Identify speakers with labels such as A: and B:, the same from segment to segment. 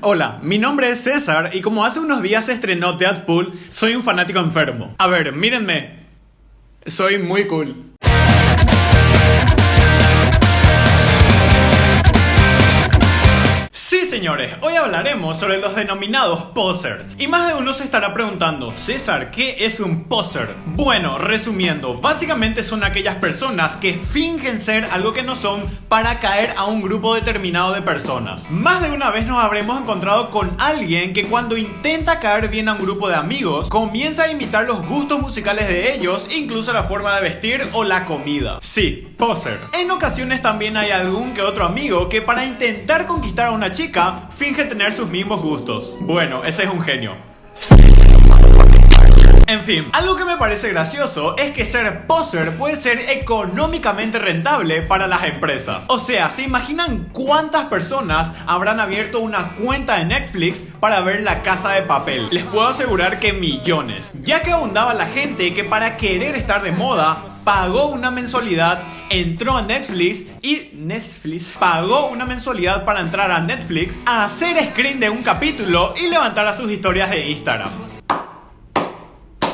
A: Hola, mi nombre es César y como hace unos días se estrenó Deadpool, soy un fanático enfermo. A ver, mírenme. Soy muy cool. Sí, señores, hoy hablaremos sobre los denominados posers. Y más de uno se estará preguntando, César, ¿qué es un poser? Bueno, resumiendo, básicamente son aquellas personas que fingen ser algo que no son para caer a un grupo determinado de personas. Más de una vez nos habremos encontrado con alguien que cuando intenta caer bien a un grupo de amigos, comienza a imitar los gustos musicales de ellos, incluso la forma de vestir o la comida. Sí, poser. En ocasiones también hay algún que otro amigo que para intentar conquistar a una chica finge tener sus mismos gustos. Bueno, ese es un genio. En fin, algo que me parece gracioso es que ser poser puede ser económicamente rentable para las empresas. O sea, ¿se imaginan cuántas personas habrán abierto una cuenta de Netflix para ver La Casa de Papel? Les puedo asegurar que millones, ya que abundaba la gente que para querer estar de moda pagó una mensualidad, entró a Netflix y Netflix pagó una mensualidad para entrar a Netflix, a hacer screen de un capítulo y levantar a sus historias de Instagram.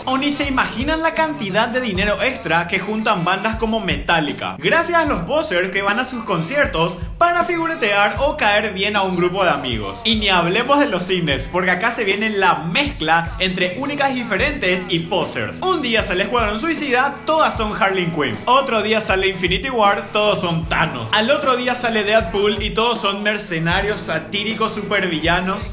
A: O ni se imaginan la cantidad de dinero extra que juntan bandas como Metallica, gracias a los posers que van a sus conciertos para figuretear o caer bien a un grupo de amigos. Y ni hablemos de los cines, porque acá se viene la mezcla entre únicas y diferentes y posers. Un día sale Escuadrón Suicida, todas son Harley Quinn. Otro día sale Infinity War, todos son Thanos. Al otro día sale Deadpool y todos son mercenarios satíricos supervillanos.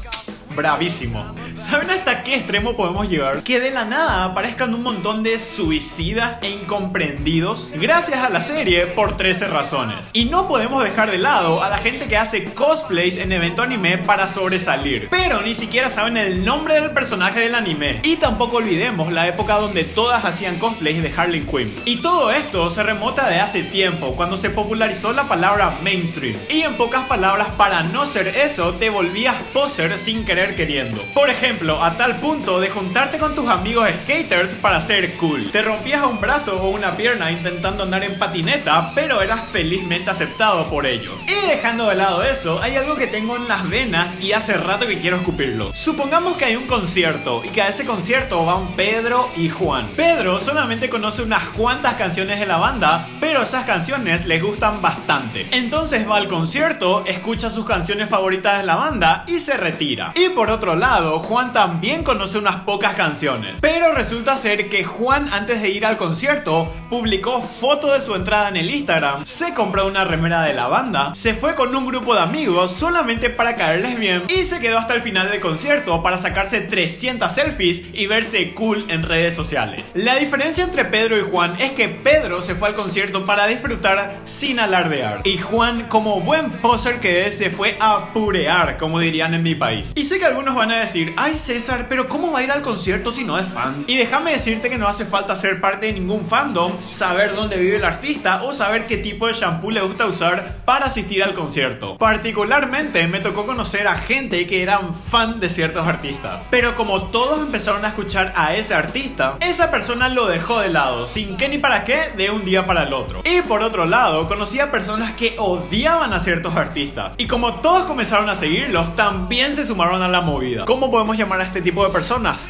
A: Bravísimo. ¿Saben hasta qué extremo podemos llegar? Que de la nada aparezcan un montón de suicidas e incomprendidos gracias a la serie por 13 razones. Y no podemos dejar de lado a la gente que hace cosplays en evento anime para sobresalir, pero ni siquiera saben el nombre del personaje del anime. Y tampoco olvidemos la época donde todas hacían cosplays de Harley Quinn. Y todo esto se remota de hace tiempo, cuando se popularizó la palabra mainstream. Y en pocas palabras, para no ser eso, te volvías poser sin querer queriendo. Por ejemplo, a tal punto de juntarte con tus amigos skaters para ser cool. Te rompías un brazo o una pierna intentando andar en patineta, pero eras felizmente aceptado por ellos. Y dejando de lado eso, hay algo que tengo en las venas y hace rato que quiero escupirlo. Supongamos que hay un concierto y que a ese concierto van Pedro y Juan. Pedro solamente conoce unas cuantas canciones de la banda, pero esas canciones les gustan bastante. Entonces va al concierto, escucha sus canciones favoritas de la banda y se retira. Y por otro lado, Juan también conoce unas pocas canciones, pero resulta ser que Juan, antes de ir al concierto, publicó foto de su entrada en el Instagram, se compró una remera de la banda, se fue con un grupo de amigos solamente para caerles bien y se quedó hasta el final del concierto para sacarse 300 selfies y verse cool en redes sociales. La diferencia entre Pedro y Juan es que Pedro se fue al concierto para disfrutar sin alardear, y Juan, como buen poser que es, se fue a purear, como dirían en mi país. Y sé que algunos van a decir, ay César, pero ¿cómo va a ir al concierto si no es fan? Y déjame decirte que no hace falta ser parte de ningún fandom, saber dónde vive el artista o saber qué tipo de shampoo le gusta usar para asistir al concierto. Particularmente me tocó conocer a gente que eran fan de ciertos artistas, pero como todos empezaron a escuchar a ese artista, esa persona lo dejó de lado, sin qué ni para qué, de un día para el otro. Y por otro lado, conocí a personas que odiaban a ciertos artistas, y como todos comenzaron a seguirlos, también se sumaron a la movida. ¿Cómo podemos llamar a este tipo de personas?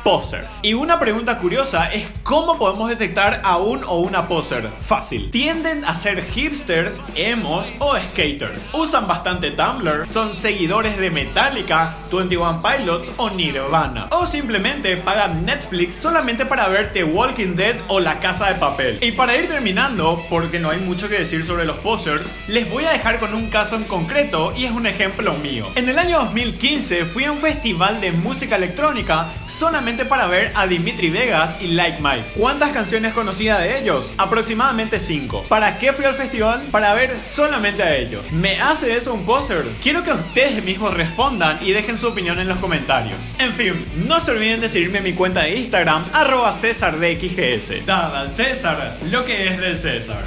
A: Posers. Y una pregunta curiosa es ¿cómo podemos detectar a un o una poser? Fácil. Tienden a ser hipsters, emos o skaters. Usan bastante Tumblr, son seguidores de Metallica, 21 Pilots o Nirvana. O simplemente pagan Netflix solamente para ver The Walking Dead o La Casa de Papel. Y para ir terminando, porque no hay mucho que decir sobre los posers, les voy a dejar con un caso en concreto y es un ejemplo mío. En el año 2015 fui a un festival de música electrónica solamente para ver a Dimitri Vegas y Like Mike. ¿Cuántas canciones conocía de ellos? Aproximadamente 5. ¿Para qué fui al festival? Para ver solamente a ellos. ¿Me hace eso un poser? Quiero que ustedes mismos respondan y dejen su opinión en los comentarios. En fin, no se olviden de seguirme en mi cuenta de Instagram @CésarDXGS. Dada al César lo que es del César.